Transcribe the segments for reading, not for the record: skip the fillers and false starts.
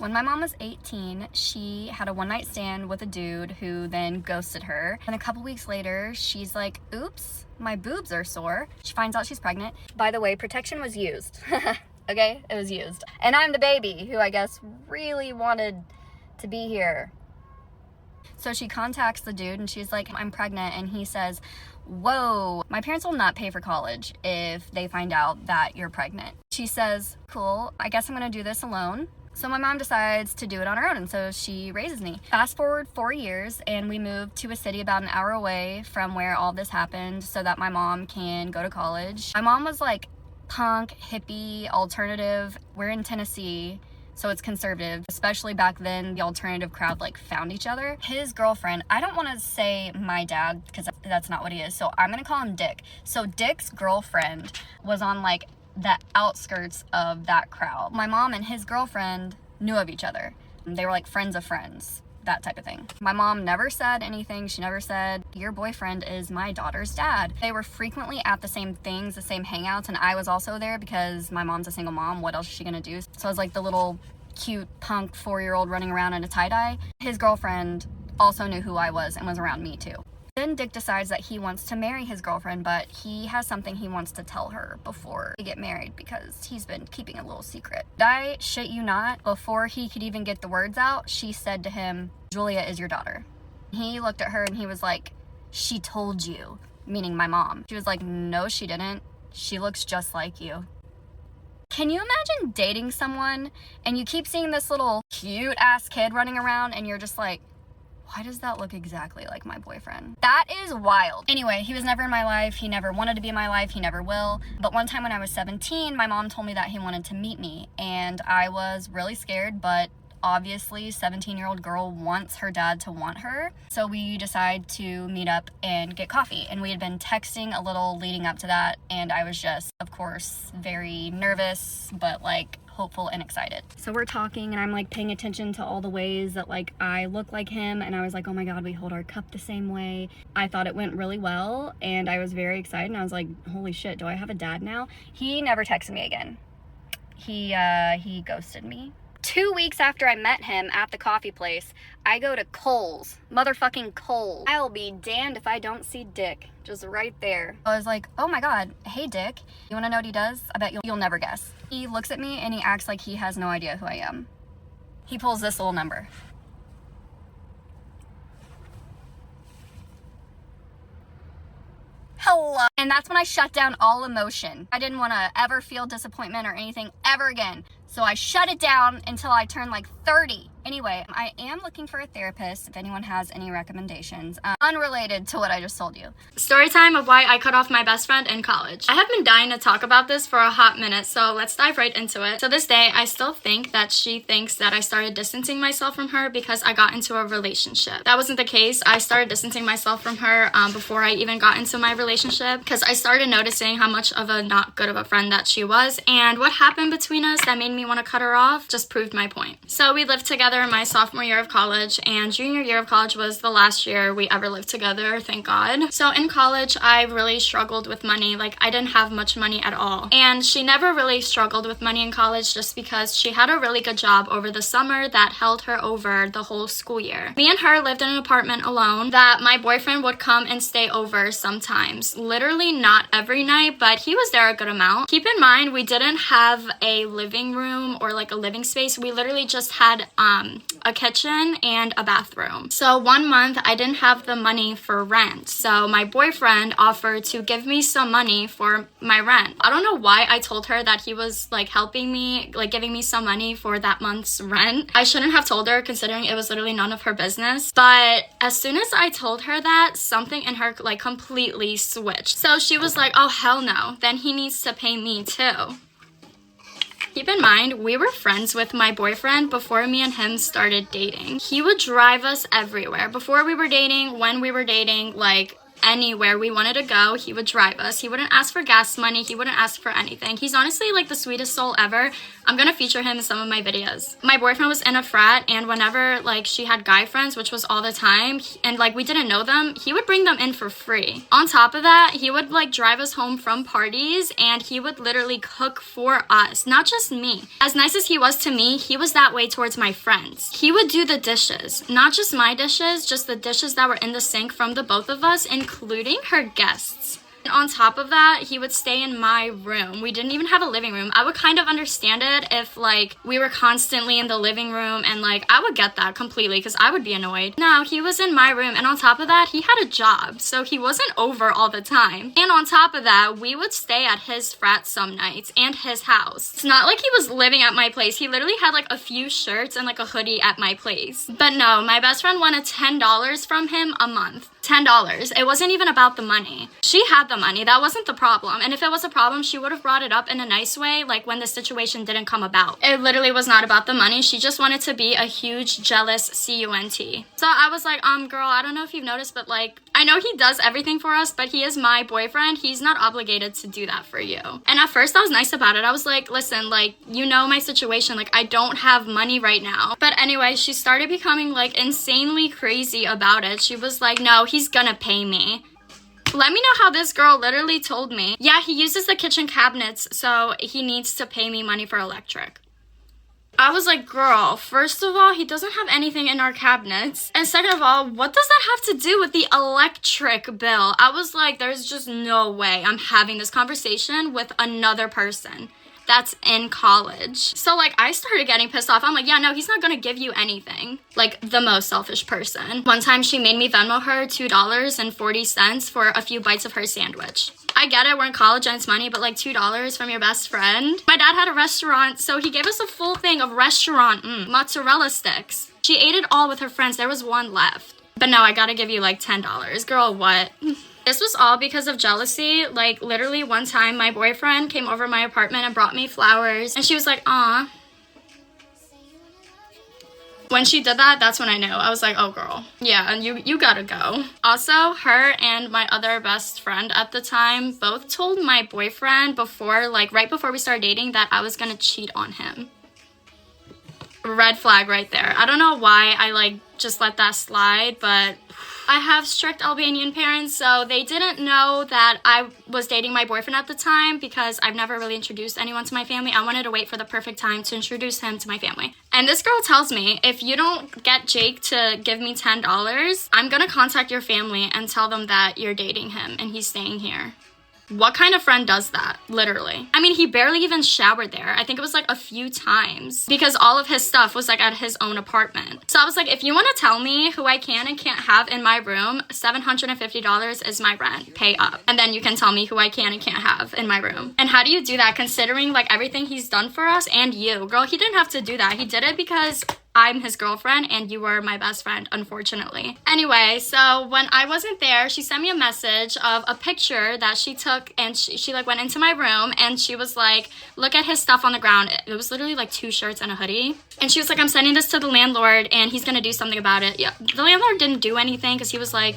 When my mom was 18, she had a one-night stand with a dude who then ghosted her. And a couple weeks later, she's like, oops, my boobs are sore. She finds out she's pregnant. By the way, protection was used. Okay, it was used. And I'm the baby who I guess really wanted to be here. So she contacts the dude and she's like, I'm pregnant. And he says, whoa, my parents will not pay for college if they find out that you're pregnant. She says, cool, I guess I'm gonna do this alone. So my mom decides to do it on her own, and so she raises me. Fast forward 4 years, and we moved to a city about an hour away from where all this happened so that my mom can go to college. My mom was like punk, hippie, alternative. We're in Tennessee, so it's conservative. Especially back then, the alternative crowd like found each other. His girlfriend, I don't want to say my dad because that's not what he is, so I'm gonna call him Dick. So Dick's girlfriend was on like the outskirts of that crowd. My mom and his girlfriend knew of each other. They were like friends of friends, that type of thing. My mom never said anything. She never said, your boyfriend is my daughter's dad. They were frequently at the same things, the same hangouts, and I was also there because my mom's a single mom. What else is she gonna do? So I was like the little cute punk 4-year-old running around in a tie-dye. His girlfriend also knew who I was and was around me too. Then Dick decides that he wants to marry his girlfriend, but he has something he wants to tell her before they get married because he's been keeping a little secret. I shit you not, before he could even get the words out, she said to him, Julia is your daughter. He looked at her and he was like, she told you, meaning my mom. She was like, no, she didn't. She looks just like you. Can you imagine dating someone and you keep seeing this little cute ass kid running around and you're just like, why does that look exactly like my boyfriend? That is wild. Anyway, he was never in my life. He never wanted to be in my life. He never will. But one time when I was 17, my mom told me that he wanted to meet me. And I was really scared, but obviously 17-year-old girl wants her dad to want her. So we decide to meet up and get coffee. And we had been texting a little leading up to that. And I was just, of course, very nervous, but like hopeful and excited. So we're talking and I'm like paying attention to all the ways that like I look like him, and I was like, oh my god, we hold our cup the same way. I thought it went really well and I was very excited, and I was like, holy shit, do I have a dad now? He never texted me again. He ghosted me. 2 weeks after I met him at the coffee place, I go to Kohl's. Motherfucking Kohl's. I'll be damned if I don't see Dick just right there. I was like, oh my god, hey Dick. You wanna know what he does? I bet you'll never guess. He looks at me and he acts like he has no idea who I am. He pulls this little number. Hello. And that's when I shut down all emotion. I didn't want to ever feel disappointment or anything ever again. So I shut it down until I turned like 30. Anyway, I am looking for a therapist if anyone has any recommendations. Unrelated to what I just told you. Story time of why I cut off my best friend in college. I have been dying to talk about this for a hot minute, so let's dive right into it. To this day, I still think that she thinks that I started distancing myself from her because I got into a relationship. That wasn't the case. I started distancing myself from her before I even got into my relationship because I started noticing how much of a not good of a friend that she was, and what happened between us that made me want to cut her off just proved my point. So we lived together in my sophomore year of college, and junior year of college was the last year we ever lived together, thank God. So in college, I really struggled with money. Like, I didn't have much money at all. And she never really struggled with money in college just because she had a really good job over the summer that held her over the whole school year. Me and her lived in an apartment alone that my boyfriend would come and stay over sometimes. Literally not every night, but he was there a good amount. Keep in mind, we didn't have a living room or like a living space. We literally just had a kitchen and a bathroom. So one month I didn't have the money for rent. So my boyfriend offered to give me some money for my rent. I don't know why I told her that he was like helping me, like giving me some money for that month's rent. I shouldn't have told her considering it was literally none of her business. But as soon as I told her that, something in her like completely switched. So she was like, oh hell no, then he needs to pay me too. Keep in mind, we were friends with my boyfriend before me and him started dating. He would drive us everywhere. Before we were dating, when we were dating, like anywhere we wanted to go, he would drive us. He wouldn't ask for gas money. He wouldn't ask for anything. He's honestly like the sweetest soul ever. I'm gonna feature him in some of my videos. My boyfriend was in a frat, and whenever like she had guy friends, which was all the time, and like we didn't know them, he would bring them in for free. On top of that, he would like drive us home from parties, and he would literally cook for us, not just me. As nice as he was to me, he was that way towards my friends. He would do the dishes, not just my dishes, just the dishes that were in the sink from the both of us, including her guests. And on top of that, he would stay in my room. We didn't even have a living room. I would kind of understand it if like we were constantly in the living room, and like I would get that completely because I would be annoyed. No, he was in my room, and on top of that, he had a job, so he wasn't over all the time. And on top of that, we would stay at his frat some nights and his house. It's not like he was living at my place. He literally had like a few shirts and like a hoodie at my place. But no, my best friend wanted $10 from him a month. $10. It wasn't even about the money. She had the money. That wasn't the problem. And if it was a problem, she would have brought it up in a nice way, like when the situation didn't come about. It literally was not about the money. She just wanted to be a huge, jealous cunt. So I was like, girl, I don't know if you've noticed, but like, I know he does everything for us, but he is my boyfriend. He's not obligated to do that for you. And at first I was nice about it. I was like, listen, like, you know my situation. Like, I don't have money right now. But anyway, she started becoming like insanely crazy about it. She was like, no, he's gonna pay me. Let me know how this girl literally told me, yeah, he uses the kitchen cabinets, so he needs to pay me money for electric. I was like, girl, first of all, he doesn't have anything in our cabinets. And second of all, what does that have to do with the electric bill? I was like, there's just no way I'm having this conversation with another person that's in college. So like I started getting pissed off. I'm like, yeah, no, he's not gonna give you anything. Like the most selfish person. One time she made me Venmo her $2.40 for a few bites of her sandwich. I get it, we're in college and it's money, but like $2 from your best friend. My dad had a restaurant, so he gave us a full thing of restaurant mozzarella sticks. She ate it all with her friends. There was one left. But no, I gotta give you like $10. Girl, what? This was all because of jealousy. Like, literally one time, my boyfriend came over my apartment and brought me flowers. And she was like, aw. When she did that, that's when I knew. I was like, oh, girl. Yeah, and you gotta go. Also, her and my other best friend at the time both told my boyfriend before, like, right before we started dating, that I was gonna cheat on him. Red flag right there. I don't know why I, like, just let that slide, but I have strict Albanian parents, so they didn't know that I was dating my boyfriend at the time because I've never really introduced anyone to my family. I wanted to wait for the perfect time to introduce him to my family. And this girl tells me, if you don't get Jake to give me $10, I'm gonna contact your family and tell them that you're dating him and he's staying here. What kind of friend does that? Literally. I mean, he barely even showered there. I think it was like a few times because all of his stuff was like at his own apartment. So I was like, if you want to tell me who I can and can't have in my room, $750 is my rent. Pay up. And then you can tell me who I can and can't have in my room. And how do you do that considering like everything he's done for us and you? Girl, he didn't have to do that. He did it because I'm his girlfriend and you were my best friend, unfortunately. Anyway, so when I wasn't there, she sent me a message of a picture that she took, and she like went into my room and she was like, look at his stuff on the ground. It was literally like 2 shirts and a hoodie. And she was like, I'm sending this to the landlord and he's gonna do something about it. Yeah, the landlord didn't do anything because he was like,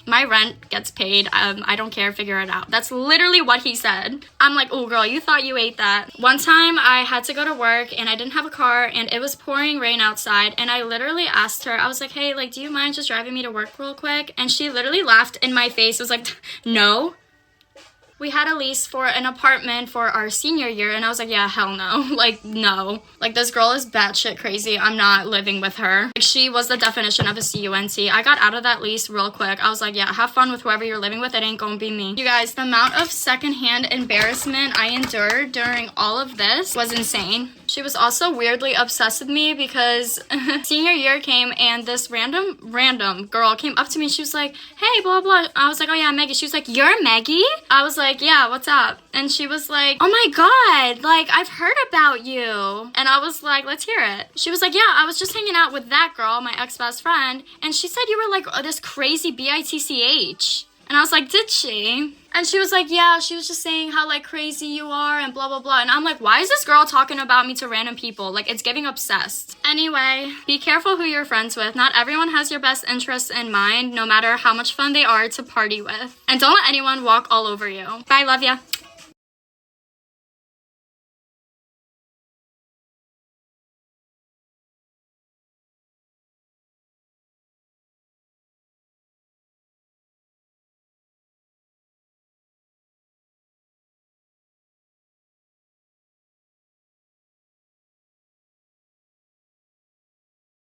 my rent gets paid. I don't care. Figure it out. That's literally what he said. I'm like, oh, girl, you thought you ate that. One time I had to go to work and I didn't have a car and it was pouring rain outside. And I literally asked her, I was like, hey, like, do you mind just driving me to work real quick? And she literally laughed in my face. It was like, no. We had a lease for an apartment for our senior year, and I was like, yeah, hell no. Like, no. Like, this girl is batshit crazy. I'm not living with her. Like, she was the definition of a cunt. I got out of that lease real quick. I was like, yeah, have fun with whoever you're living with. It ain't gonna be me. You guys, the amount of secondhand embarrassment I endured during all of this was insane. She was also weirdly obsessed with me because senior year came and this random girl came up to me. She was like, hey, blah, blah. I was like, oh yeah, Maggie. She was like, you're Maggie? I was like, yeah, what's up? And she was like, oh my God, like, I've heard about you. And I was like, let's hear it. She was like, yeah, I was just hanging out with that girl, my ex-best friend. And she said you were like this crazy bitch. And I was like, did she? And she was like, yeah, she was just saying how like crazy you are and blah blah blah. And I'm like, why is this girl talking about me to random people? Like, it's giving obsessed. Anyway, be careful who you're friends with. Not everyone has your best interests in mind, no matter how much fun they are to party with. And don't let anyone walk all over you. Bye, love ya.